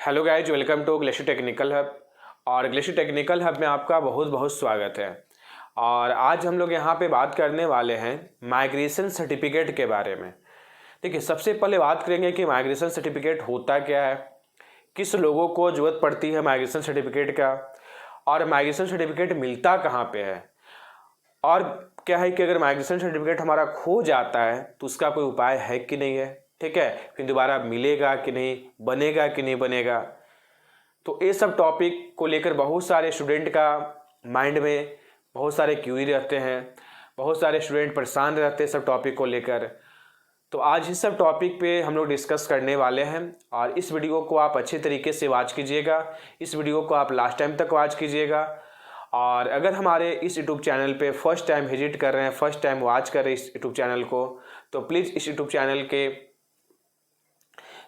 Hello guys, welcome to glacier technical hub. और glacier technical hub में आपका बहुत बहुत स्वागत है। और आज हम लोग यहाँ पे बात करने वाले हैं माइग्रेशन सर्टिफिकेट के बारे में। देखिए, सबसे पहले बात करेंगे कि माइग्रेशन सर्टिफिकेट होता क्या है, किस लोगों को ज़रूरत पड़ती है माइग्रेशन सर्टिफिकेट का, और माइग्रेशन सर्टिफिकेट मिलता कहाँ पे है, और क्या है कि अगर माइग्रेशन सर्टिफिकेट हमारा खो जाता है तो उसका कोई उपाय है कि नहीं है। ठीक है, फिर दोबारा मिलेगा कि नहीं, बनेगा कि नहीं बनेगा। तो ये सब टॉपिक को लेकर बहुत सारे स्टूडेंट का माइंड में बहुत सारे क्यूरी रहते हैं, बहुत सारे स्टूडेंट परेशान रहते हैं सब टॉपिक को लेकर। तो आज इस सब टॉपिक पे हम लोग डिस्कस करने वाले हैं और इस वीडियो को आप अच्छे तरीके से वॉच कीजिएगा। इस वीडियो को आप लास्ट टाइम तक वॉच कीजिएगा। और अगर हमारे इस यूट्यूब चैनल पे फर्स्ट टाइम विजिट कर रहे हैं, फर्स्ट टाइम वॉच कर रहे हैं इस यूट्यूब चैनल को, तो प्लीज़ इस यूट्यूब चैनल के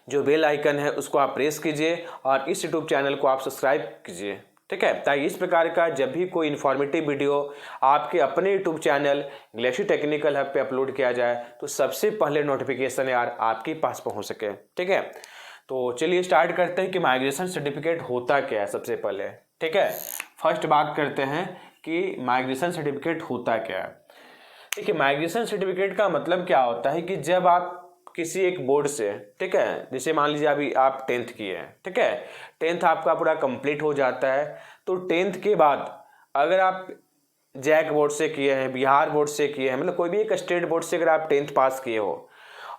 जो बेल आइकन है उसको आप प्रेस कीजिए और इस यूट्यूब चैनल को आप सब्सक्राइब कीजिए। ठीक है, ताकि इस प्रकार का जब भी कोई इन्फॉर्मेटिव वीडियो आपके अपने YouTube channel glacier technical hub पे अपलोड किया जाए तो सबसे पहले नोटिफिकेशन यार आपके पास पहुंच सके। ठीक है, तो चलिए स्टार्ट करते हैं कि माइग्रेशन सर्टिफिकेट होता क्या है सबसे पहले। ठीक है, फर्स्ट बात करते हैं कि माइग्रेशन सर्टिफिकेट होता क्या है। देखिए, माइग्रेशन सर्टिफिकेट का मतलब क्या होता है कि जब आप किसी एक बोर्ड से, ठीक है, जैसे मान लीजिए अभी आप 10th किए हैं, ठीक है, 10th आपका पूरा कंप्लीट हो जाता है, तो 10th के बाद अगर आप जैक बोर्ड से किए हैं, बिहार बोर्ड से किए हैं, मतलब कोई भी एक स्टेट बोर्ड से अगर आप 10th पास किए हो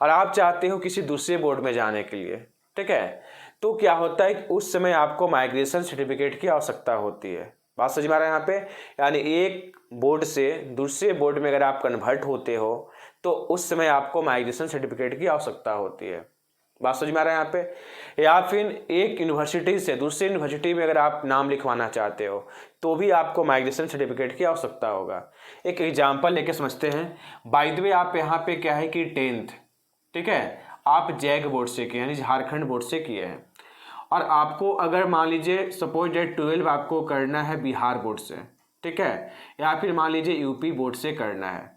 और आप चाहते हो किसी दूसरे बोर्ड में जाने के लिए, ठीक है, तो क्या होता है कि उस समय आपको माइग्रेशन सर्टिफिकेट की आवश्यकता होती है। बात समझ में आ रहा है यहाँ पे, यानी एक बोर्ड से दूसरे बोर्ड में अगर आप कन्वर्ट होते हो तो उस समय आपको माइग्रेशन सर्टिफिकेट की आवश्यकता होती है। बात समझ में आ रहा है यहाँ पे। या फिर एक यूनिवर्सिटी से दूसरी यूनिवर्सिटी में अगर आप नाम लिखवाना चाहते हो तो भी आपको माइग्रेशन सर्टिफिकेट की आवश्यकता होगा। एक एग्जाम्पल लेके समझते हैं। बाय द वे, आप यहाँ पे क्या है कि 10th, ठीक है, आप जैक बोर्ड से किए, यानी झारखंड बोर्ड से किए हैं, और आपको अगर मान लीजिए सपोज डेट 12 आपको करना है बिहार बोर्ड से, ठीक है, या फिर मान लीजिए यूपी बोर्ड से करना है,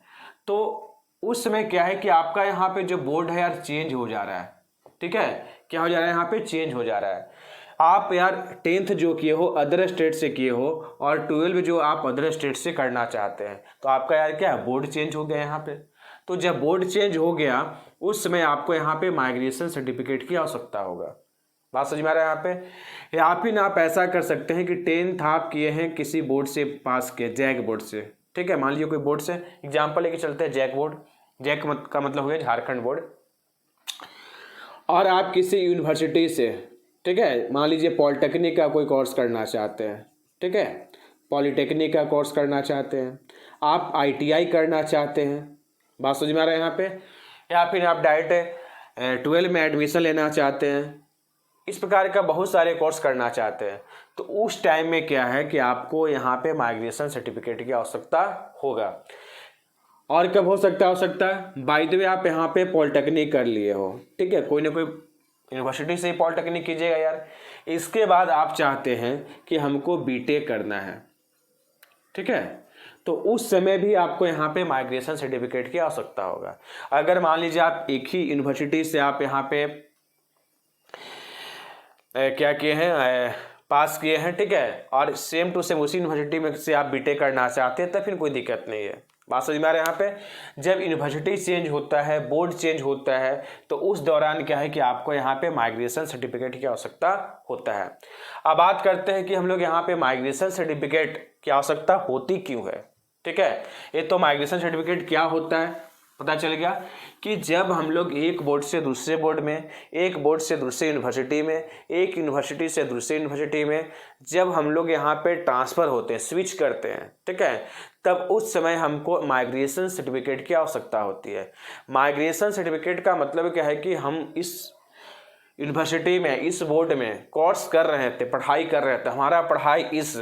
तो उस समय क्या है कि आपका यहाँ पे जो बोर्ड है यार चेंज हो जा रहा है। ठीक है, क्या हो जा रहा है, यहाँ पे चेंज हो जा रहा है। आप यार 10th जो किए हो अदर स्टेट से किए हो और 12 जो आप अदर स्टेट से करना चाहते हैं, तो आपका यार क्या है, बोर्ड चेंज हो गया यहाँ पे। तो जब बोर्ड चेंज हो गया उस समय आपको यहाँ पे माइग्रेशन सर्टिफिकेट की आवश्यकता होगा। बात समझ में आ रहा है यहाँ पे। या फिर आप ऐसा कर सकते हैं कि 10th आप किए हैं किसी बोर्ड से पास किए, जैक बोर्ड से, ठीक है, मान लीजिए कोई बोर्ड से एग्जाम्पल लेके चलते हैं, जैक बोर्ड, जैक का मतलब हो गया झारखंड बोर्ड, और आप किसी यूनिवर्सिटी से, ठीक है, मान लीजिए पॉलिटेक्निक का कोई कोर्स करना चाहते हैं, ठीक है, पॉलिटेक्निक का कोर्स करना चाहते हैं, आप आईटीआई करना चाहते हैं, बात समझ में आ रहा है यहाँ पे, या फिर आप डायरेक्ट 12 में एडमिशन लेना चाहते हैं, इस प्रकार का बहुत सारे कोर्स करना चाहते हैं, तो उस टाइम में क्या है कि आपको यहाँ पे माइग्रेशन सर्टिफिकेट की आवश्यकता होगा। और कब हो सकता है, बाय द वे आप यहाँ पे पॉलिटेक्निक कर लिए हो, ठीक है, कोई ना कोई यूनिवर्सिटी से ही पॉलिटेक्निक कीजिएगा यार, इसके बाद आप चाहते हैं कि हमको बीटेक करना है, ठीक है, तो उस समय भी आपको यहाँ पे माइग्रेशन सर्टिफिकेट की आवश्यकता होगा। अगर मान लीजिए आप एक ही यूनिवर्सिटी से आप यहाँ पे क्या किए हैं, पास किए हैं, ठीक है, और सेम टू सेम उसी यूनिवर्सिटी में से आप बीटेक करना चाहते हैं, तो फिर कोई दिक्कत नहीं है। बात समझ में आ रहा है यहाँ पे। जब यूनिवर्सिटी चेंज होता है, बोर्ड चेंज होता है, तो उस दौरान क्या है कि आपको यहाँ पे माइग्रेशन सर्टिफिकेट की आवश्यकता होता है। अब बात करते हैं कि हम लोग यहाँ पे माइग्रेशन सर्टिफिकेट की आवश्यकता होती क्यों है। ठीक है, ये तो माइग्रेशन सर्टिफिकेट क्या होता है पता चल गया कि जब हम लोग एक बोर्ड से दूसरे बोर्ड में, एक बोर्ड से दूसरे यूनिवर्सिटी में, एक यूनिवर्सिटी से दूसरे यूनिवर्सिटी में जब हम लोग यहाँ पे ट्रांसफ़र होते हैं, स्विच करते हैं, ठीक है, तब उस समय हमको माइग्रेशन सर्टिफिकेट की आवश्यकता होती है। माइग्रेशन सर्टिफिकेट का मतलब क्या है कि हम इस यूनिवर्सिटी में, इस बोर्ड में कोर्स कर रहे थे, पढ़ाई कर रहे थे, हमारा पढ़ाई इस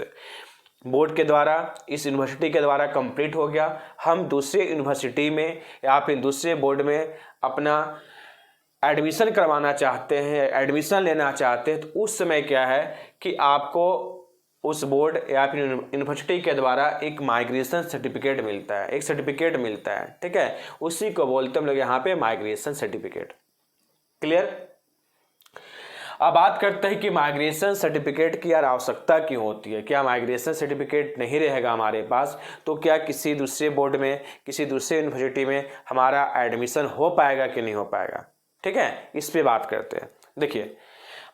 बोर्ड के द्वारा, इस यूनिवर्सिटी के द्वारा कंप्लीट हो गया, हम दूसरे यूनिवर्सिटी में या फिर दूसरे बोर्ड में अपना एडमिशन करवाना चाहते हैं, एडमिशन लेना चाहते हैं, तो उस समय क्या है कि आपको उस बोर्ड या फिर यूनिवर्सिटी के द्वारा एक माइग्रेशन सर्टिफिकेट मिलता है, एक सर्टिफिकेट मिलता है, ठीक है, उसी को बोलते हैं हम लोग यहाँ पे माइग्रेशन सर्टिफिकेट। क्लियर। अब बात करते हैं कि माइग्रेशन सर्टिफिकेट की यार आवश्यकता क्यों होती है। क्या माइग्रेशन सर्टिफिकेट नहीं रहेगा हमारे पास तो क्या किसी दूसरे बोर्ड में, किसी दूसरे यूनिवर्सिटी में हमारा एडमिशन हो पाएगा कि नहीं हो पाएगा। ठीक है, इस पे बात करते हैं। देखिए,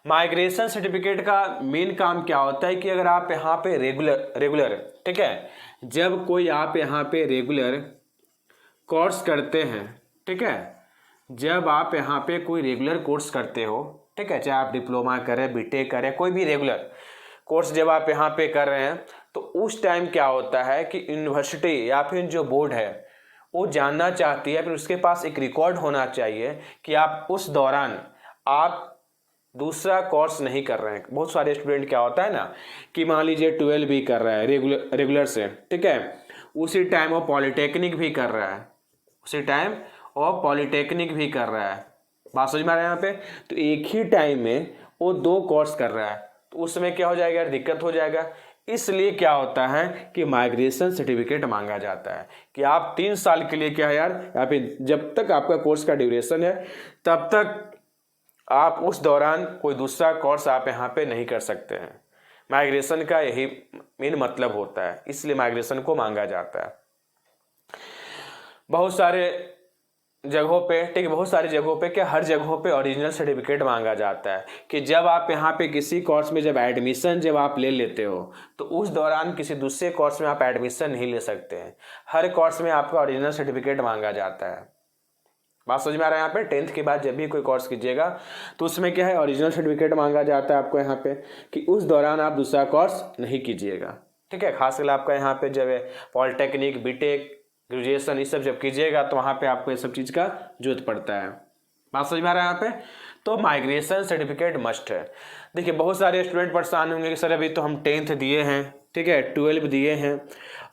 माइग्रेशन सर्टिफिकेट का मेन काम क्या होता है कि अगर आप यहाँ पे रेगुलर ठीक है, जब कोई आप यहाँ पे रेगुलर कोर्स करते हैं, ठीक है, जब आप यहाँ पे कोई रेगुलर कोर्स करते हो, ठीक है, चाहे आप डिप्लोमा करें, बीटेक करें, कोई भी रेगुलर कोर्स जब आप यहाँ पे कर रहे हैं तो उस टाइम क्या होता है कि यूनिवर्सिटी या फिर जो बोर्ड है वो जानना चाहती है, फिर उसके पास एक रिकॉर्ड होना चाहिए कि आप उस दौरान आप दूसरा कोर्स नहीं कर रहे हैं। बहुत सारे स्टूडेंट क्या होता है ना कि मान लीजिए 12 भी कर रहा है रेगुलर से, ठीक है, उसी टाइम वो पॉलिटेक्निक भी कर रहा है, उसी टाइम वो पॉलिटेक्निक भी कर रहा है। बात समझ में आ रहा है यहाँ पे। तो एक ही टाइम में वो 2 कोर्स कर रहा है तो उस समय क्या हो जाएगा यार, दिक्कत हो जाएगा। इसलिए क्या होता है कि माइग्रेशन सर्टिफिकेट मांगा जाता है कि आप 3 साल के लिए क्या है यार, या फिर जब तक आपका कोर्स का ड्यूरेशन है तब तक आप उस दौरान कोई दूसरा कोर्स आप यहाँ पे नहीं कर सकते हैं। माइग्रेशन का यही मेन मतलब होता है, इसलिए माइग्रेशन को मांगा जाता है। बहुत सारे जगहों पे, ठीक है, बहुत सारी जगहों पे, क्या हर जगहों पे ओरिजिनल सर्टिफिकेट मांगा जाता है कि जब आप यहाँ पे किसी कोर्स में जब एडमिशन जब आप ले लेते हो तो उस दौरान किसी दूसरे कोर्स में आप एडमिशन नहीं ले सकते हैं। हर कोर्स में आपका ओरिजिनल सर्टिफिकेट मांगा जाता है। बात समझ में आ रहा है। यहाँ पे 10th के बाद जब भी कोई कोर्स कीजिएगा तो उसमें क्या है, ओरिजिनल सर्टिफिकेट मांगा जाता है आपको यहाँ पे कि उस दौरान आप दूसरा कोर्स नहीं कीजिएगा। ठीक है, खासकर आपका यहाँ पे जब पॉलिटेक्निक, बीटेक, ग्रेजुएशन ये सब जब कीजिएगा तो वहाँ पे आपको ये सब चीज़ का जरूरत पड़ता है। बात समझ में आ रहा है यहाँ पे। तो माइग्रेशन सर्टिफिकेट मस्ट है। देखिए, बहुत सारे स्टूडेंट परेशान होंगे कि सर अभी तो हम 10th दिए हैं, ठीक है, 12 दिए हैं,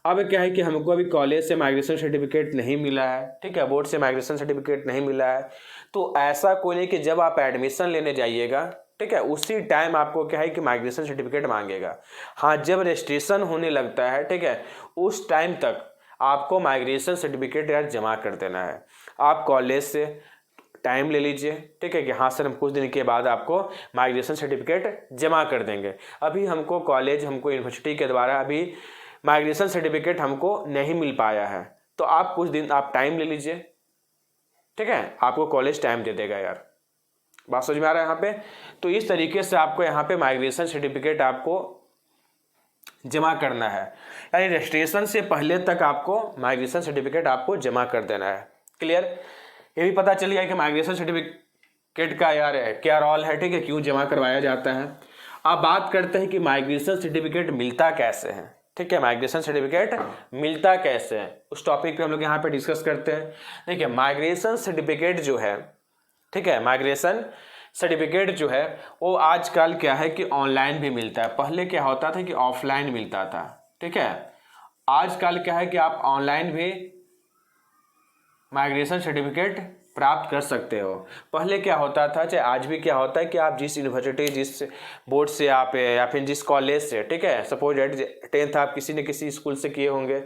अब क्या है कि हमको अभी कॉलेज से माइग्रेशन सर्टिफिकेट नहीं मिला है, ठीक है, बोर्ड से माइग्रेशन सर्टिफिकेट नहीं मिला है। तो ऐसा कोई नहीं कि जब आप एडमिशन लेने जाइएगा, ठीक है, उसी टाइम आपको क्या है कि माइग्रेशन सर्टिफिकेट मांगेगा। हाँ, जब रजिस्ट्रेशन होने लगता है, ठीक है, उस टाइम तक आपको माइग्रेशन सर्टिफिकेट यार जमा कर देना है। आप कॉलेज से टाइम ले लीजिए, ठीक है, कि हाँ सर हम कुछ दिन के बाद आपको माइग्रेशन सर्टिफिकेट जमा कर देंगे। अभी हमको कॉलेज, हमको यूनिवर्सिटी के द्वारा अभी माइग्रेशन सर्टिफिकेट हमको नहीं मिल पाया है, तो आप कुछ दिन आप टाइम ले लीजिए, ठीक है, आपको कॉलेज टाइम दे देगा यार। बात समझ में आ रहा है यहाँ पे। तो इस तरीके से आपको यहाँ पे माइग्रेशन सर्टिफिकेट आपको जमा करना है, यानी रजिस्ट्रेशन से पहले तक आपको माइग्रेशन सर्टिफिकेट आपको जमा कर देना है। क्लियर। ये भी पता चल गया कि माइग्रेशन सर्टिफिकेट का यार क्या रोल है, ठीक है, क्यों जमा करवाया जाता है। अब बात करते हैं कि माइग्रेशन सर्टिफिकेट मिलता कैसे है। ठीक है, माइग्रेशन सर्टिफिकेट मिलता कैसे है, उस टॉपिक पे हम लोग यहाँ पे डिस्कस करते हैं। देखिए, माइग्रेशन सर्टिफिकेट जो है, ठीक है, माइग्रेशन सर्टिफिकेट जो है वो आजकल क्या है कि ऑनलाइन भी मिलता है। पहले क्या होता था कि ऑफलाइन मिलता था, ठीक है, आजकल क्या है कि आप ऑनलाइन भी माइग्रेशन सर्टिफिकेट प्राप्त कर सकते हो। पहले क्या होता था, चाहे आज भी क्या होता है कि आप जिस यूनिवर्सिटी, जिस बोर्ड से आप या फिर जिस कॉलेज से, ठीक है, सपोज 10th आप किसी न किसी स्कूल से किए होंगे,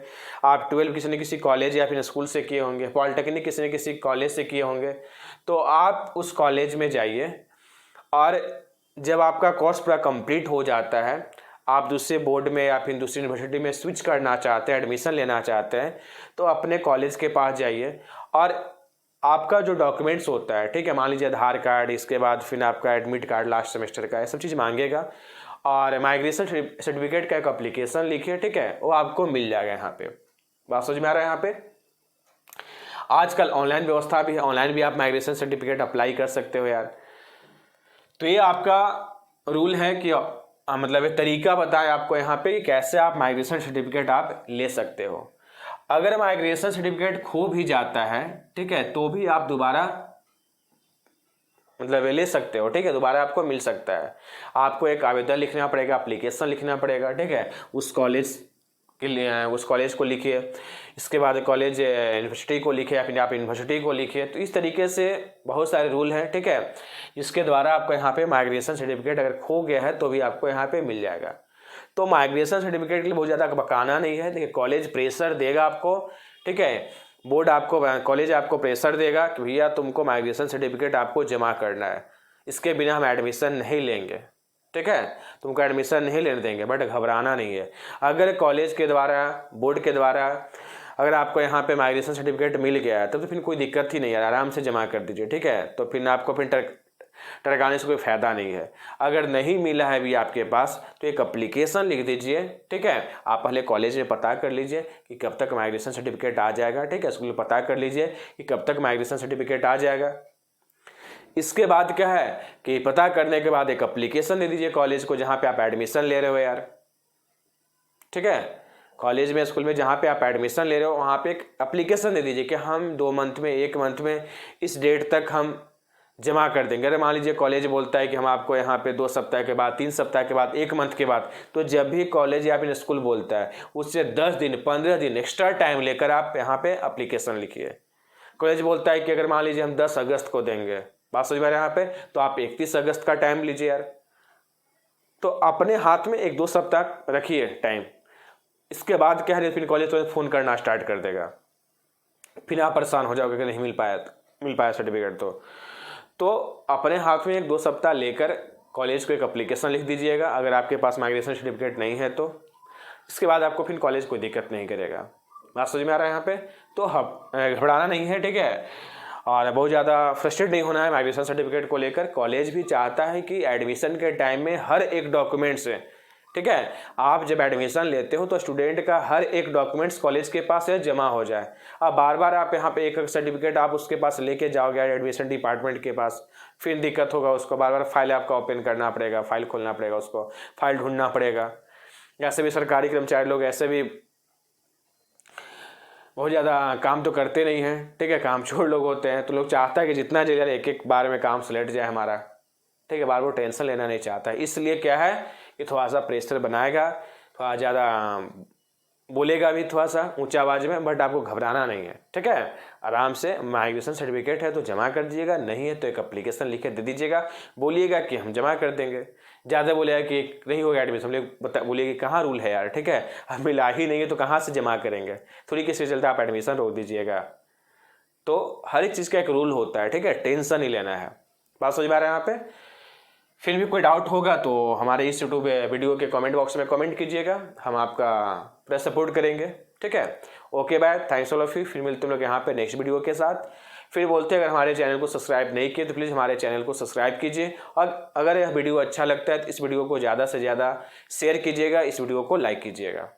आप 12 किसी न किसी कॉलेज या फिर स्कूल से किए होंगे, पॉलिटेक्निक किसी न किसी कॉलेज से किए होंगे, तो आप उस कॉलेज में जाइए और जब आपका कोर्स पूरा कंप्लीट हो जाता है, आप दूसरे बोर्ड में या फिर दूसरी यूनिवर्सिटी में स्विच करना चाहते हैं, एडमिशन लेना चाहते हैं, तो अपने कॉलेज के पास जाइए और आपका जो डॉक्यूमेंट्स होता है, ठीक है, मान लीजिए आधार कार्ड, इसके बाद फिर आपका एडमिट कार्ड लास्ट सेमेस्टर का, ये सब चीज़ मांगेगा और माइग्रेशन सर्टिफिकेट का एक एप्लीकेशन लिखिए, ठीक है, वो आपको मिल जाएगा यहाँ पे। बात समझ में आ रहा है यहाँ पे। आजकल ऑनलाइन व्यवस्था भी है, ऑनलाइन भी आप माइग्रेशन सर्टिफिकेट अप्लाई कर सकते हो यार। तो ये आपका रूल है कि मतलब एक तरीका बताया आपको यहाँ पे कि कैसे आप माइग्रेशन सर्टिफिकेट आप ले सकते हो। अगर माइग्रेशन सर्टिफिकेट खो भी जाता है, ठीक है, तो भी आप दोबारा मतलब ले सकते हो, ठीक है, दोबारा आपको मिल सकता है। आपको एक आवेदन लिखना पड़ेगा, एप्लीकेशन लिखना पड़ेगा, ठीक है, उस कॉलेज के लिए, उस कॉलेज को लिखिए, इसके बाद कॉलेज यूनिवर्सिटी को लिखिए या फिर आप यूनिवर्सिटी को लिखिए। तो इस तरीके से बहुत सारे रूल हैं, ठीक है, जिसके द्वारा आपको यहाँ पे माइग्रेशन सर्टिफिकेट अगर खो गया है तो भी आपको यहाँ पे मिल जाएगा। तो माइग्रेशन सर्टिफिकेट के लिए बहुत ज़्यादा बकाना नहीं है। देखिए, कॉलेज प्रेशर देगा आपको, ठीक है, बोर्ड आपको, कॉलेज आपको प्रेशर देगा कि भैया तुमको माइग्रेशन सर्टिफिकेट आपको जमा करना है। इसके बिना हम एडमिशन नहीं लेंगे, ठीक है, तुमको एडमिशन नहीं लेने देंगे। बट घबराना नहीं है। अगर कॉलेज के द्वारा, बोर्ड के द्वारा अगर आपको यहाँ पे माइग्रेशन सर्टिफिकेट मिल गया है तब तो फिर कोई दिक्कत ही नहीं है, आराम से जमा कर दीजिए, ठीक है। तो फिर आपको फिर टरकाने से कोई फ़ायदा नहीं है। अगर नहीं मिला है अभी आपके पास तो एक अप्लीकेशन लिख दीजिए, ठीक है। आप पहले कॉलेज में पता कर लीजिए कि कब तक माइग्रेशन सर्टिफिकेट आ जाएगा, ठीक है। स्कूल में पता कर लीजिए कि कब तक माइग्रेशन सर्टिफिकेट आ जाएगा। इसके बाद क्या है कि पता करने के बाद एक अप्लीकेशन दे दीजिए कॉलेज को जहाँ पे आप एडमिशन ले रहे हो यार, ठीक है। कॉलेज में, स्कूल में जहाँ पे आप एडमिशन ले रहे हो वहाँ पे एक एप्लीकेशन दे दीजिए कि हम 2 मंथ में, 1 मंथ में इस डेट तक हम जमा कर देंगे। अगर मान लीजिए कॉलेज बोलता है कि हम आपको यहाँ पे 2 सप्ताह के बाद, 3 सप्ताह के बाद, 1 मंथ के बाद, तो जब भी कॉलेज या फिर स्कूल बोलता है उससे 10 दिन, 15 दिन एक्स्ट्रा टाइम लेकर आप यहाँ पे एप्लीकेशन लिखिए। कॉलेज बोलता है कि अगर मान लीजिए हम 10 अगस्त को देंगे, बात समझ में यहाँ पे, तो आप 31 अगस्त का टाइम लीजिए यार। तो अपने हाथ में 1-2 सप्ताह रखिए टाइम। इसके बाद क्या है, फिर कॉलेज तो फ़ोन करना स्टार्ट कर देगा, फिर आप परेशान हो जाओगे कि नहीं मिल पाया सर्टिफिकेट। तो अपने हाथ में 1-2 सप्ताह लेकर कॉलेज को एक एप्लीकेशन लिख दीजिएगा अगर आपके पास माइग्रेशन सर्टिफिकेट नहीं है तो। इसके बाद आपको फिर कॉलेज कोई दिक्कत नहीं करेगा। बात समझ में आ रहा है यहाँ पे। तो घबराना नहीं है, ठीक है, और बहुत ज़्यादा फ्रस्ट्रेट नहीं होना है माइग्रेशन सर्टिफिकेट को लेकर। कॉलेज भी चाहता है कि एडमिशन के टाइम में हर एक डॉक्यूमेंट से, ठीक है, आप जब एडमिशन लेते हो तो स्टूडेंट का हर एक डॉक्यूमेंट्स कॉलेज के पास जमा हो जाए। अब बार बार आप यहाँ पे एक सर्टिफिकेट आप उसके पास लेके जाओगे एडमिशन डिपार्टमेंट के पास, फिर दिक्कत होगा, उसको बार बार फाइल आपका ओपन करना पड़ेगा, फाइल खोलना पड़ेगा, उसको फाइल ढूंढना पड़ेगा। ऐसे भी सरकारी कर्मचारी लोग ऐसे भी बहुत ज़्यादा काम तो करते नहीं हैं, ठीक है, काम चोर लोग होते हैं। तो लोग चाहता है कि जितना जल्दी एक बार में काम सेलेक्ट जाए हमारा, ठीक है, बार बार टेंशन लेना नहीं चाहता है। इसलिए क्या है कि थोड़ा सा प्रेशर बनाएगा, थोड़ा ज़्यादा बोलेगा भी थोड़ा सा ऊंचा आवाज़ में, बट आपको घबराना नहीं है, ठीक है। आराम से माइग्रेशन सर्टिफिकेट है तो जमा कर दीजिएगा, नहीं है तो एक एप्लीकेशन लिख के दे दीजिएगा, बोलिएगा कि हम जमा कर देंगे। ज़्यादा बोलेगा कि नहीं होगा एडमिशन, बोलिए कि कहाँ रूल है यार, ठीक है, अब मिला ही नहीं है तो कहाँ से जमा करेंगे, थोड़ी किसी चलते आप एडमिशन रोक दीजिएगा। तो हर एक चीज़ का एक रूल होता है, ठीक है, टेंशन नहीं लेना है। बात समझ में आ रहा है यहाँ पे। फिर भी कोई डाउट होगा तो हमारे इस यूट्यूब वीडियो के कमेंट बॉक्स में कमेंट कीजिएगा, हम आपका पूरा सपोर्ट करेंगे, ठीक है। Okay bye, thanks all of you. फिर मिलते हैं लोग यहाँ पे नेक्स्ट वीडियो के साथ। फिर बोलते हैं अगर हमारे चैनल को सब्सक्राइब नहीं किए तो प्लीज़ हमारे चैनल को सब्सक्राइब कीजिए, और अगर यह वीडियो अच्छा लगता है तो इस वीडियो को ज़्यादा से ज़्यादा शेयर कीजिएगा, इस वीडियो को लाइक कीजिएगा।